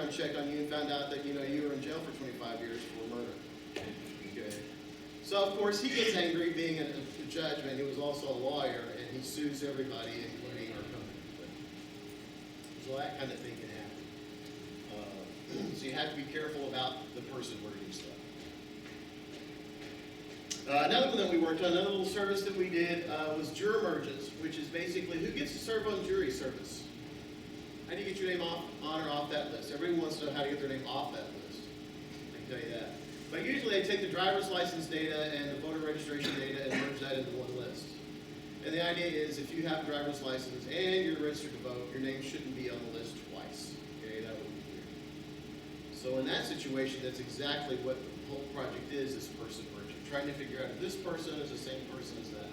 background check on you and found out that, you know, you were in jail for 25 years for murder. Okay. So, of course, he gets angry being a judge, and he was also a lawyer, and he sues everybody, including our company. So that kind of thing can happen. So you have to be careful about the person wording stuff. Another one that we worked on, another little service that we did was juror merges, which is basically who gets to serve on jury service. How do you get your name on or off that list? Everyone wants to know how to get their name off that list. I can tell you that. But usually they take the driver's license data and the voter registration data and merge that into one list. And the idea is if you have a driver's license and you're registered to vote, your name shouldn't be on the list twice. Okay, that would be weird. So in that situation, that's exactly what the whole project is person merging. Trying to figure out if this person is the same person as that.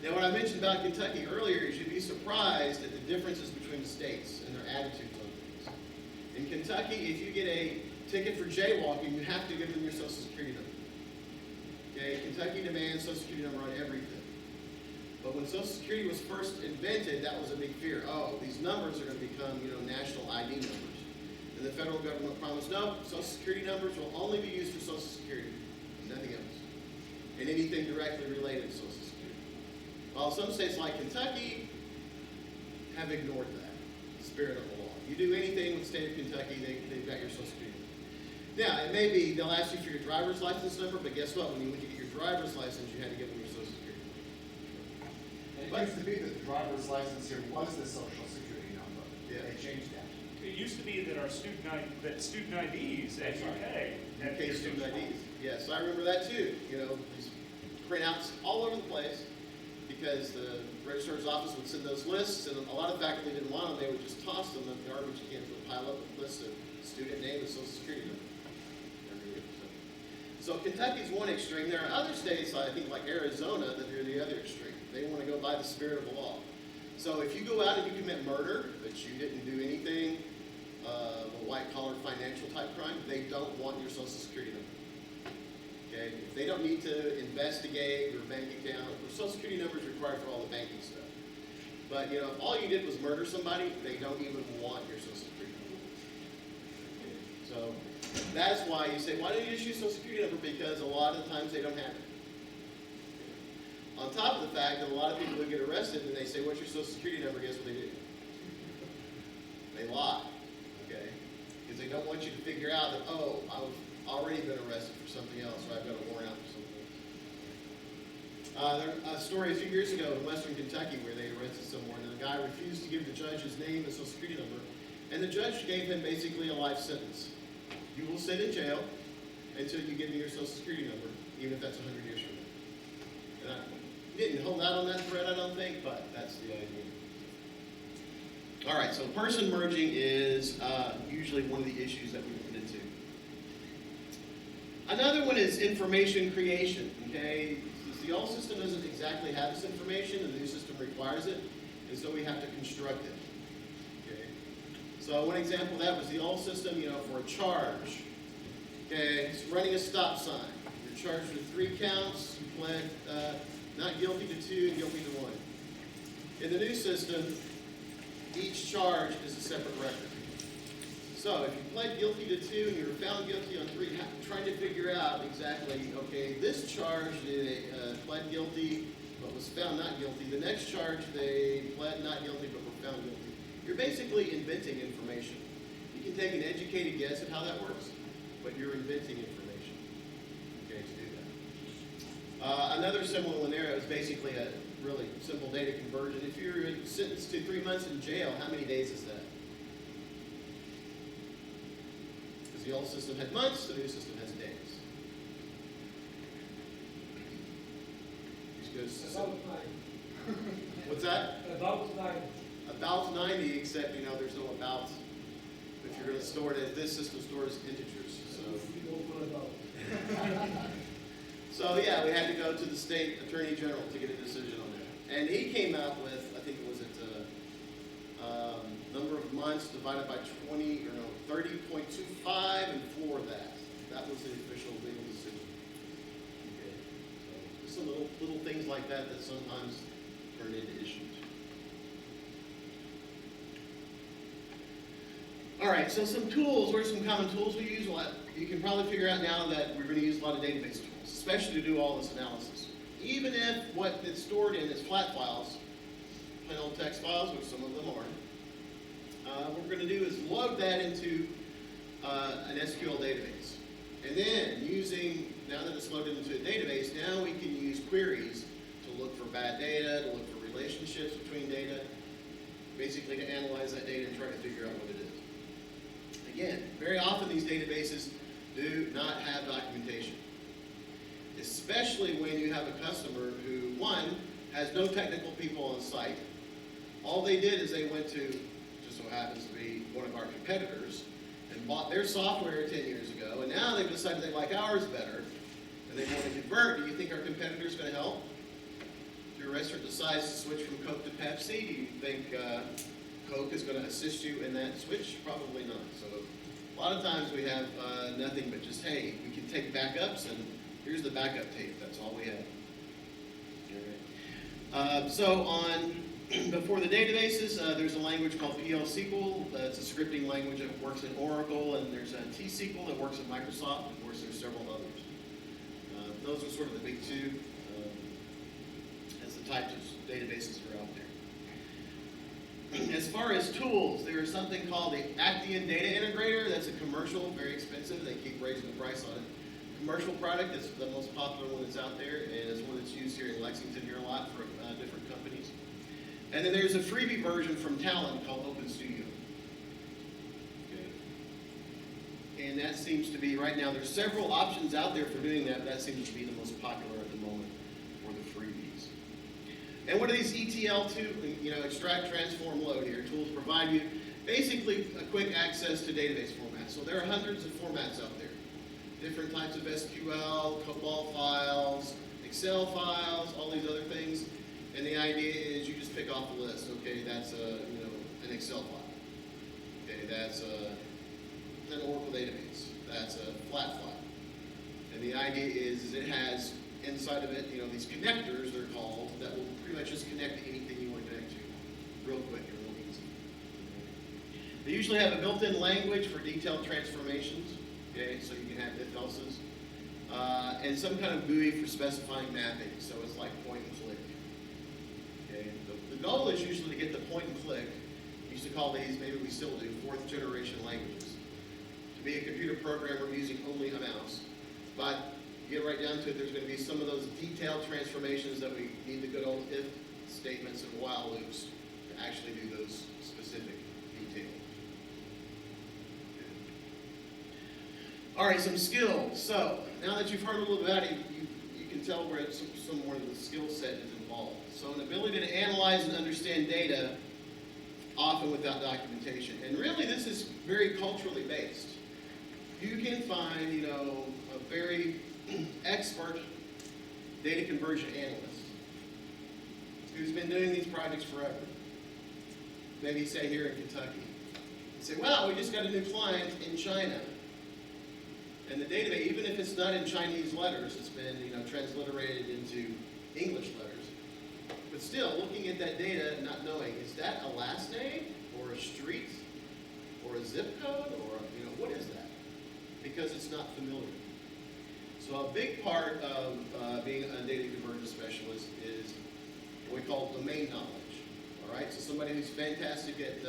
Now, what I mentioned about Kentucky earlier, you should be surprised at the differences between the states and their attitudes on things. In Kentucky, if you get a ticket for jaywalking, you have to give them your Social Security number. Okay, Kentucky demands Social Security number on everything. But when Social Security was first invented, that was a big fear. Oh, these numbers are going to become, you know, national ID numbers. And the federal government promised, no, Social Security numbers will only be used for Social Security, nothing else, and anything directly related to Social Security. While some states like Kentucky have ignored that spirit of the law. You do anything with the state of Kentucky, they've got your Social Security. Now, it may be they'll ask you for your driver's license number, but guess what? When you went to get your driver's license, you had to give them your Social Security number. It used to be that the driver's license here was the Social Security number. Yeah. They changed that. It used to be that our student IDs at UK had UK student IDs. Yes, I remember that too. You know, these printouts all over the place because the registrar's office would send those lists, and a lot of faculty didn't want them. They would just toss them in the garbage cans with a pile up with lists of student name and Social Security number. So Kentucky's one extreme. There are other states, I think, like Arizona, that are the other extreme. They want to go by the spirit of the law. So if you go out and you commit murder, but you didn't do anything, a white-collar financial type crime, they don't want your Social Security number. Okay? If they don't need to investigate your bank account, your Social Security number is required for all the banking stuff. But you know, if all you did was murder somebody, they don't even want your Social Security number. Okay? So that's why you say, why don't you just use Social Security number? Because a lot of times they don't have it. On top of the fact that a lot of people who get arrested and they say, what's your Social Security number? Guess what they do? They lie. Okay? Because they don't want you to figure out that, oh, I've already been arrested for something else, so I've got a warrant out for something else. There was a story a few years ago in western Kentucky where they arrested someone, and the guy refused to give the judge his name and Social Security number, and the judge gave him basically a life sentence. You will sit in jail until you give me your Social Security number, even if that's 100 years from now. And I didn't hold out on that thread, I don't think, but that's the idea. All right, so person merging is usually one of the issues that we run into. Another one is information creation, okay? The old system doesn't exactly have this information, and the new system requires it, and so we have to construct it, okay? So one example of that was the old system, you know, for a charge. Okay, it's running a stop sign. You're charged with 3 counts, you pled not guilty to 2 and guilty to 1. In the new system, each charge is a separate record. So if you pled guilty to 2 and you were found guilty on 3, trying to figure out exactly, okay, this charge they pled guilty but was found not guilty. The next charge they pled not guilty but were found guilty. You're basically inventing information. You can take an educated guess at how that works, but you're inventing information, okay, to do that. Another similar one there is basically a really simple data conversion. If you're sentenced to 3 months in jail, how many days is that? Because the old system had months, the new system has days. About 9. What's that? About 9. About 90, except, you know, there's no about. If you're going to store it as this system stores integers. So. We don't put about. So yeah, we had to go to the state attorney general to get a decision on that. And he came out with, I think it was number of months divided by 30.25 and floor that. That was the official legal decision. Okay. So just some little things like that that sometimes turn into issues. All right, so some tools, what are some common tools we use? Well, you can probably figure out now that we're going to use a lot of database tools, especially to do all this analysis. Even if what it's stored in is flat files, plain old text files, which some of them are, what we're going to do is load that into an SQL database. And then now that it's loaded into a database, now we can use queries to look for bad data, to look for relationships between data, basically to analyze that data and try to figure out what it is. Again, very often these databases do not have documentation, especially when you have a customer who, one, has no technical people on site. All they did is they went to, just so happens to be one of our competitors, and bought their software 10 years ago, and now they've decided they like ours better, and they want to convert. Do you think our competitor's going to help? If your restaurant decides to switch from Coke to Pepsi, do you think Coke is going to assist you in that switch? Probably not. So a lot of times we have nothing but just, hey, we can take backups, and here's the backup tape. That's all we have. Before the databases, there's a language called PL/SQL. It's a scripting language that works in Oracle, and there's a T-SQL that works in Microsoft. Of course, there's several others. Those are sort of the big two as the types of databases that are out there. As far as tools, there is something called the Actian Data Integrator. That's a commercial, very expensive. They keep raising the price on it. Commercial product is the most popular one that's out there, and it's one that's used here in Lexington here a lot for different companies. And then there's a freebie version from Talent called Open Studio. Okay. And that seems to be, right now, there's several options out there for doing that, but that seems to be the most popular at the moment for the freebies. And what are these ETL2, extract, transform, load here? Tools provide you basically a quick access to database formats. So there are hundreds of formats out there. Different types of SQL, COBOL files, Excel files, all these other things. And the idea is you just pick off a list. Okay, that's an Excel file. Okay, that's an Oracle database. That's a flat file. And the idea is it has inside of it, these connectors, they're called, that will pretty much just connect to anything you want to connect to real quick and real easy. They usually have a built-in language for detailed transformations. Okay, so you can have if-else's. And some kind of GUI for specifying mapping. So it's like point and click. Okay, the goal is usually to get the point and click. We used to call these, maybe we still do, fourth generation languages. To be a computer programmer using only a mouse. But you get right down to it, there's going to be some of those detailed transformations that we need the good old if statements and while loops to actually do those specific details. All right, some skills. So now that you've heard a little about it, you can tell where some more of the skill set is involved. So an ability to analyze and understand data, often without documentation. And really, this is very culturally based. You can find, a very expert data conversion analyst who's been doing these projects forever. Maybe say here in Kentucky. Say, well, we just got a new client in China. And the database, even if it's not in Chinese letters, it's been transliterated into English letters. But still, looking at that data and not knowing, is that a last name or a street or a zip code or what is that? Because it's not familiar. So a big part of being a data conversion specialist is what we call domain knowledge. All right, so somebody who's fantastic at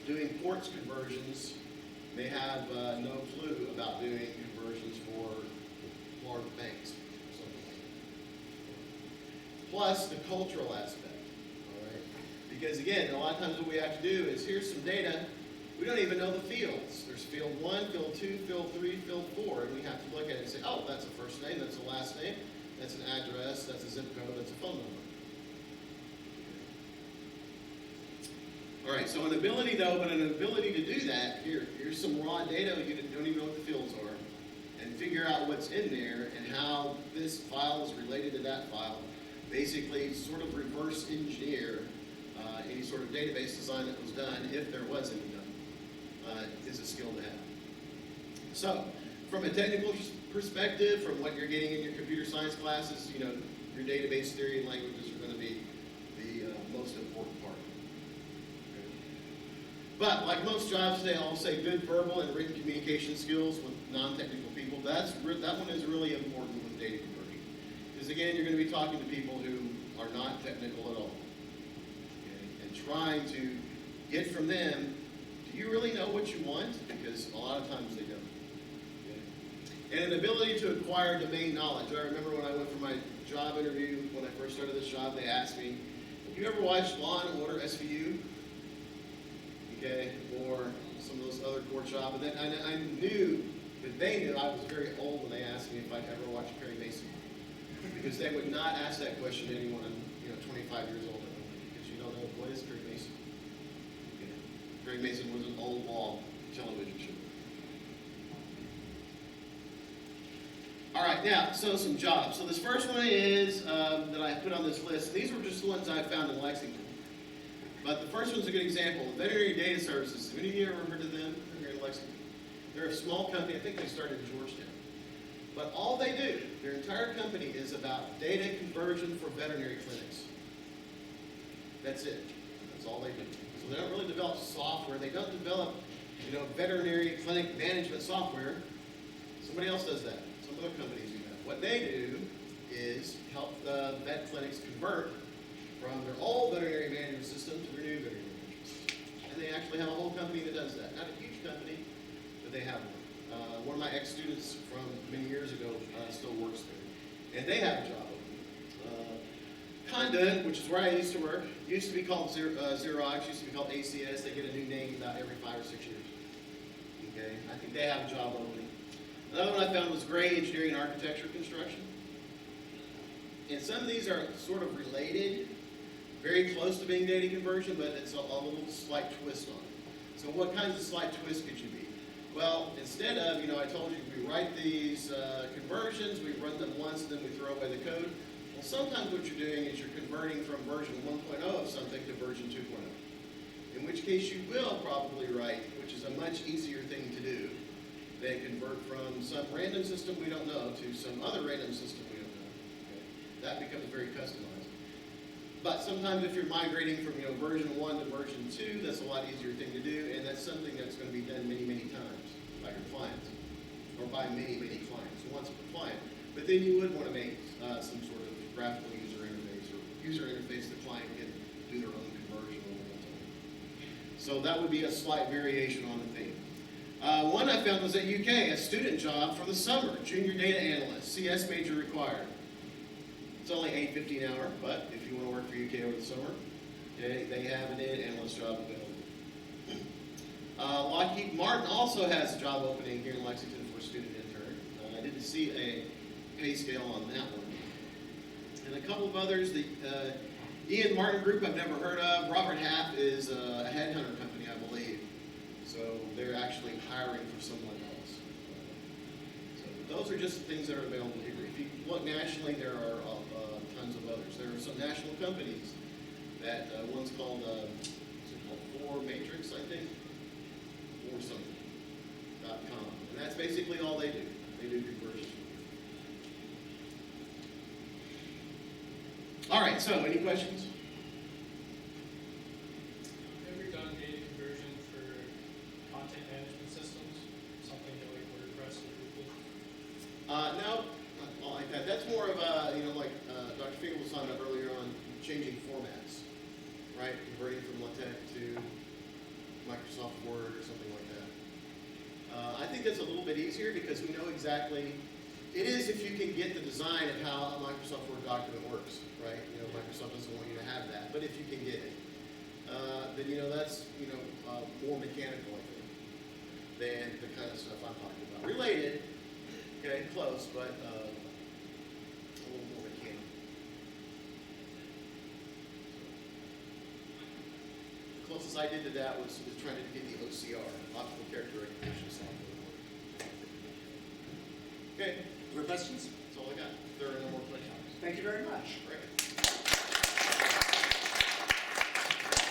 doing ports conversions may have no clue about doing conversions for large banks or something like that. Plus the cultural aspect, all right? Because again, a lot of times what we have to do is here's some data, we don't even know the fields. There's field 1, field 2, field 3, field 4, and we have to look at it and say, oh, that's a first name, that's a last name, that's an address, that's a zip code, that's a phone number. All right, so an ability to do that, here's some raw data, you don't even know what the fields are, and figure out what's in there and how this file is related to that file. Basically, sort of reverse engineer any sort of database design that was done, if there was any done, is a skill to have. So, from a technical perspective, from what you're getting in your computer science classes, your database theory and languages are going to be the most important part. But like most jobs today, I'll say good verbal and written communication skills with non-technical people. That one is really important with data conversion. Because again, you're going to be talking to people who are not technical at all. Okay? And trying to get from them, do you really know what you want? Because a lot of times they don't. Okay? And an ability to acquire domain knowledge. I remember when I went for my job interview, when I first started this job, they asked me, have you ever watched Law and Order SVU? Okay, or some of those other court jobs. And then I knew that they knew I was very old when they asked me if I'd ever watched Perry Mason. Because they would not ask that question to anyone, 25 years old. Because you don't know, what is Perry Mason? Okay. Perry Mason was an old law television show. All right, now, so some jobs. So this first one is that I put on this list. These were just the ones I found in Lexington. But the first one's a good example. Veterinary Data Services. Have any of you ever heard of them? They're here in Lexington. They're a small company. I think they started in Georgetown. But all they do, their entire company, is about data conversion for veterinary clinics. That's it. That's all they do. So they don't really develop software. They don't develop, veterinary clinic management software. Somebody else does that. Some other companies do that. What they do is help the vet clinics convert from their old veterinary management system to their new veterinary management system. And they actually have a whole company that does that. Not a huge company, but they have one. One of my ex-students from many years ago still works there. And they have a job opening. Conduit, which is where I used to work, used to be called Xerox, used to be called ACS. They get a new name about every 5 or 6 years. Okay, I think they have a job opening. Another one I found was Gray Engineering, Architecture, Construction. And some of these are sort of related, very close to being data conversion, but it's a little slight twist on it. So what kinds of slight twists could you be? Well, instead of, I told you we write these conversions, we run them once, and then we throw away the code. Well, sometimes what you're doing is you're converting from version 1.0 of something to version 2.0. In which case you will probably write, which is a much easier thing to do than convert from some random system we don't know to some other random system we don't know. Okay? That becomes very customized. But sometimes if you're migrating from version 1 to version 2, that's a lot easier thing to do, and that's something that's going to be done many, many times by your clients, or by many, many clients, once per client. But then you would want to make some sort of graphical user interface the client can do their own conversion all the time. So that would be a slight variation on the theme. One I found was at UK, a student job for the summer, junior data analyst, CS major required. It's only $8.50 an hour, but if you want to work for UK over the summer, okay, they have a data analyst job available. Lockheed Martin also has a job opening here in Lexington for a student intern. I didn't see a pay scale on that one. And a couple of others, the Ian Martin Group I've never heard of. Robert Half is a headhunter company, I believe. So they're actually hiring for someone else. So those are just things that are available here. If you look nationally, there are tons of others. There are some national companies that one's called, what's it called, 4Matrix, I think, or something, .com. And that's basically all they do. They do conversions. All right, so any questions? Have you ever done data conversion for content management systems? Something like WordPress or Google? No, not like that. That's more of a, like Dr. Finkel was talking about earlier on, changing formats, right? Converting from LaTeX to Microsoft Word or something like that. I think that's a little bit easier because we know exactly, it is if you can get the design of how a Microsoft Word document works, right? Microsoft doesn't want you to have that, but if you can get it, then that's more mechanical, I think, than the kind of stuff I'm talking about. Related, okay, close, but a little more mechanical. The closest I did to that was trying to get the OCR, optical character recognition software. Okay, Other questions? that's all I got. If there are no more questions. Thank you very much. Great.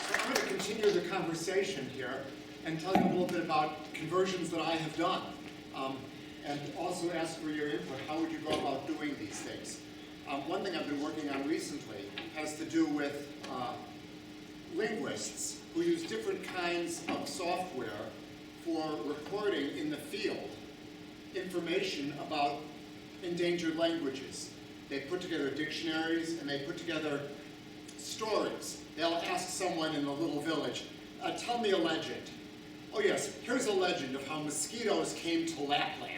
So I'm going to continue the conversation here and tell you a little bit about conversions that I have done. And also ask for your input. How would you go about doing these things? One thing I've been working on recently has to do with linguists who use different kinds of software for recording in the field information about endangered languages. They put together dictionaries and they put together stories. They'll ask someone in a little village, tell me a legend. Oh yes, here's a legend of how mosquitoes came to Lapland.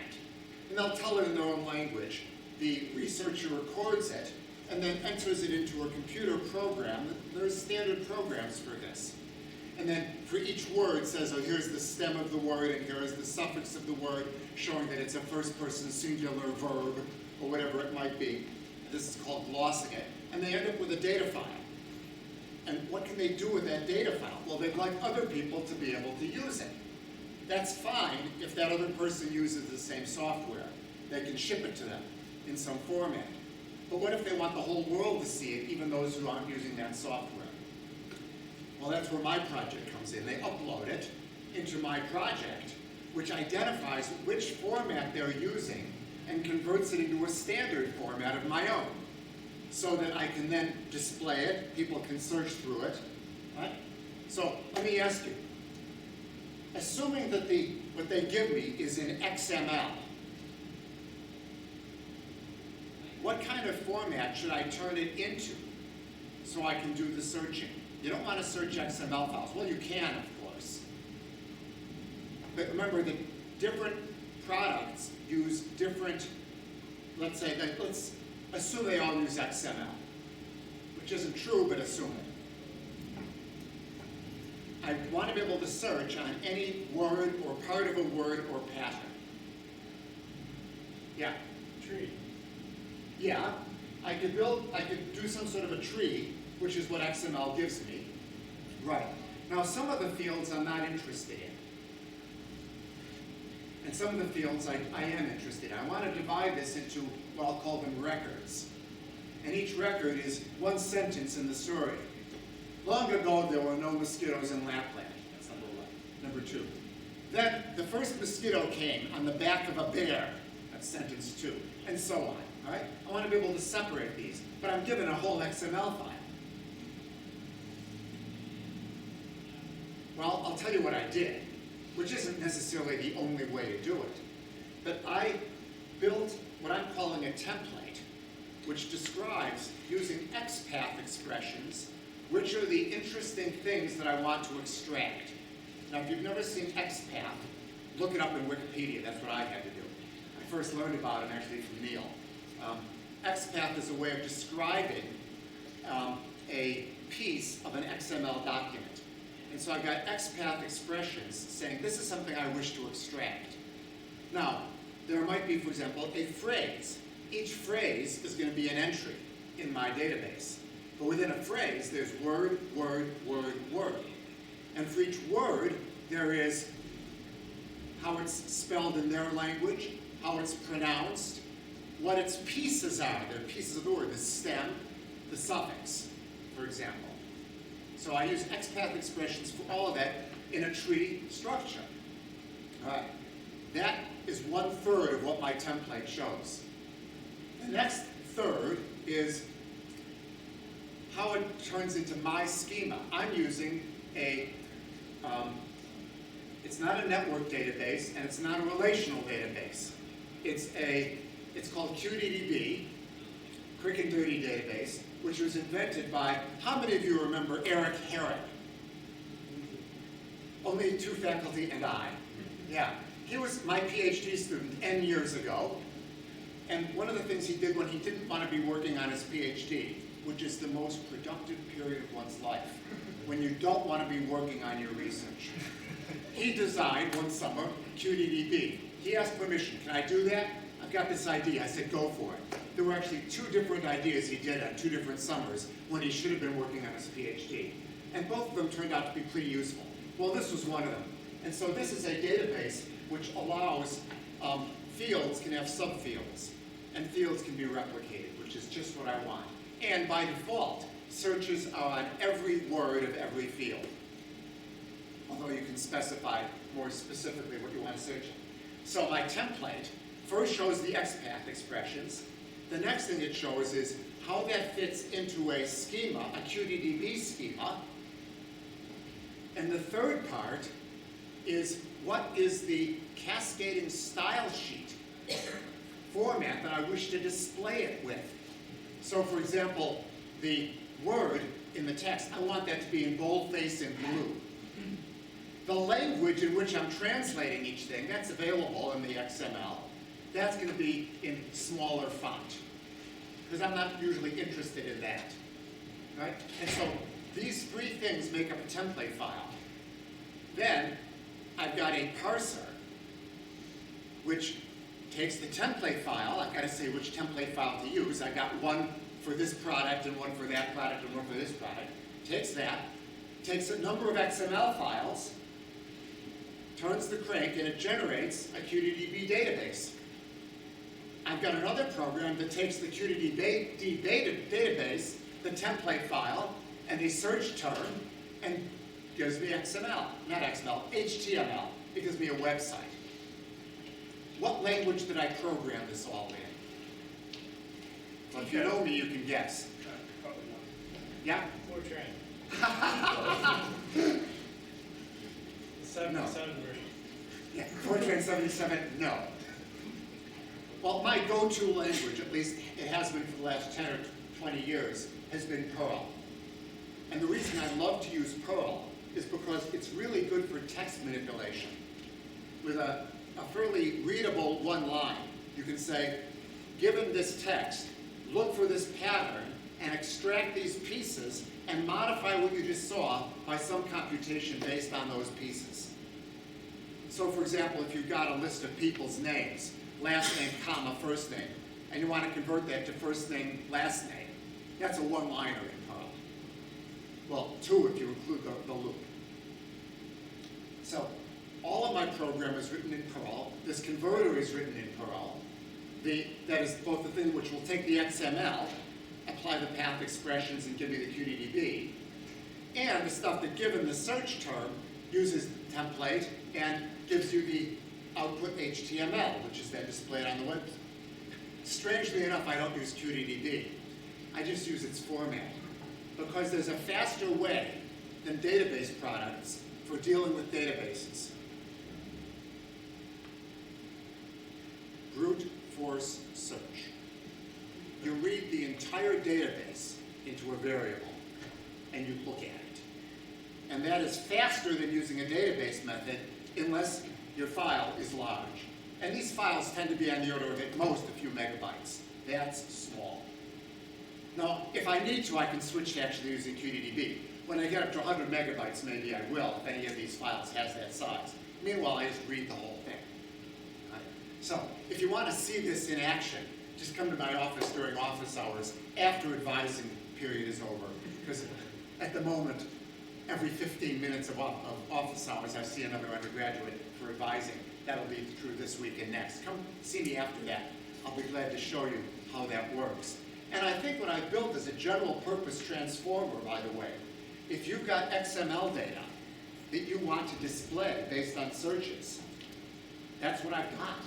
And they'll tell it in their own language. The researcher records it and then enters it into a computer program. There's standard programs for this. And then for each word says, oh, here's the stem of the word and here is the suffix of the word, showing that it's a first person singular verb or whatever it might be. This is called glossing it. And they end up with a data file. And what can they do with that data file? Well, they'd like other people to be able to use it. That's fine if that other person uses the same software. They can ship it to them in some format. But what if they want the whole world to see it, even those who aren't using that software? Well, that's where my project comes in. They upload it into my project, which identifies which format they're using and converts it into a standard format of my own, so that I can then display it, people can search through it, right? So let me ask you, assuming that what they give me is in XML, what kind of format should I turn it into so I can do the searching? You don't want to search XML files. Well, you can, of course. But remember that different products use different, let's assume they all use XML, which isn't true, but assume it. I want to be able to search on any word or part of a word or pattern. Yeah? Tree. Yeah, I could do some sort of a tree, which is what XML gives me. Right. Now, some of the fields I'm not interested in. And some of the fields I am interested in. I want to divide this into what I'll call them records. And each record is one sentence in the story. Long ago, there were no mosquitoes in Lapland. That's number one. Number two. Then the first mosquito came on the back of a bear. That's sentence 2. And so on. All right? I want to be able to separate these, but I'm given a whole XML file. Well, I'll tell you what I did, which isn't necessarily the only way to do it. But I built what I'm calling a template, which describes, using XPath expressions, which are the interesting things that I want to extract. Now, if you've never seen XPath, look it up in Wikipedia. That's what I had to do. I first learned about it actually from Neil. XPath is a way of describing a piece of an XML document. And so I've got XPath expressions saying this is something I wish to extract. Now, there might be, for example, a phrase. Each phrase is going to be an entry in my database. But within a phrase, there's word, word, word, word. And for each word, there is how it's spelled in their language, how it's pronounced, what its pieces are. They're pieces of the word, the stem, the suffix, for example. So I use XPath expressions for all of that in a tree structure. All right. That is 1/3 of what my template shows. The next third is how it turns into my schema. I'm using it's not a network database and it's not a relational database. It's called QDDB, Quick and Dirty Database, which was invented by, how many of you remember Eric Herring? Only 2 faculty and I. Yeah. He was my PhD student N years ago. And one of the things he did when he didn't want to be working on his PhD, which is the most productive period of one's life, when you don't want to be working on your research, he designed one summer QDDB. He asked permission, can I do that? I've got this idea. I said, go for it. There were actually 2 different ideas he did on 2 different summers when he should have been working on his PhD. And both of them turned out to be pretty useful. Well, this was one of them. And so this is a database which allows fields can have subfields, and fields can be replicated, which is just what I want. And by default, searches are on every word of every field, although you can specify more specifically what you want to search in. So my template first shows the XPath expressions. The next thing it shows is how that fits into a schema, a QDDB schema. And the third part is what is the cascading style sheet format that I wish to display it with. So for example, the word in the text, I want that to be in boldface and blue. The language in which I'm translating each thing, that's available in the XML. That's going to be in smaller font, because I'm not usually interested in that, right? And so these three things make up a template file. Then I've got a parser, which takes the template file. I've got to say which template file to use. I've got one for this product and one for that product and one for this product. Takes that, takes a number of XML files, turns the crank, and it generates a QDB database. I've got another program that takes the QDB database, the template file, and a search term, and gives me XML, not XML, HTML. It gives me a website. What language did I program this all in? Well, if you know me, you can guess. Probably not. Yeah? Fortran. The 77 version. Yeah, Fortran 77, no. Well, my go-to language, at least it has been for the last 10 or 20 years, has been Perl. And the reason I love to use Perl is because it's really good for text manipulation. With a fairly readable one line, you can say, given this text, look for this pattern and extract these pieces and modify what you just saw by some computation based on those pieces. So for example, if you've got a list of people's names, last name, comma, first name, and you want to convert that to first name, last name, that's a one-liner in Perl. Well, two if you include the loop. So all of my program is written in Perl. This converter is written in Perl. That is both the thing which will take the XML, apply the path expressions, and give me the QDB, and the stuff that, given the search term, uses template and gives you the output HTML, which is then displayed on the web. Strangely enough, I don't use QDB. I just use its format, because there's a faster way than database products for dealing with databases. Brute force search. You read the entire database into a variable, and you look at it. And that is faster than using a database method, unless your file is large. And these files tend to be on the order of at most a few megabytes. That's small. Now, if I need to, I can switch to actually using QDB. When I get up to 100 megabytes, maybe I will, if any of these files has that size. Meanwhile, I just read the whole thing. Right? So, if you want to see this in action, just come to my office during office hours after advising period is over. Because at the moment, every 15 minutes of office hours, I see another undergraduate for advising. That'll be true this week and next. Come see me after that. I'll be glad to show you how that works. And I think what I've built is a general purpose transformer, by the way. If you've got XML data that you want to display based on searches, that's what I've got.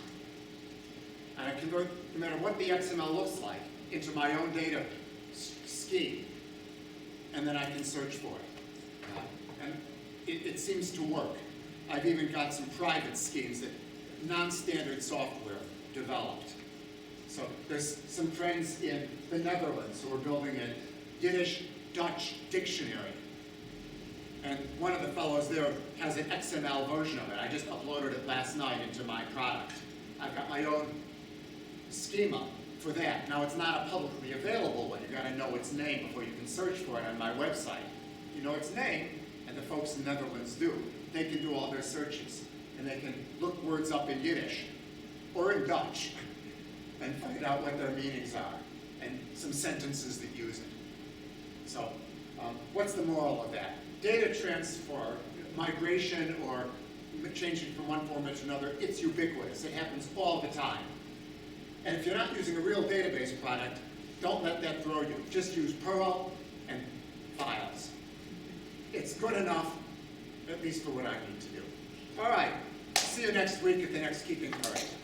And I convert, no matter what the XML looks like, into my own data scheme. And then I can search for it. And it seems to work. I've even got some private schemes that non-standard software developed. So there's some friends in the Netherlands who are building a Yiddish-Dutch dictionary. And one of the fellows there has an XML version of it. I just uploaded it last night into my product. I've got my own schema for that. Now, it's not a publicly available one. You've got to know its name before you can search for it on my website. You know its name, and the folks in the Netherlands do. They can do all their searches, and they can look words up in Yiddish or in Dutch and find out what their meanings are, and some sentences that use it. So, what's the moral of that? Data transfer, migration, or changing from one format to another, it's ubiquitous. It happens all the time. And if you're not using a real database product, don't let that throw you. Just use Perl and files. It's good enough, at least for what I need to do. All right, see you next week at the next Keeping Current.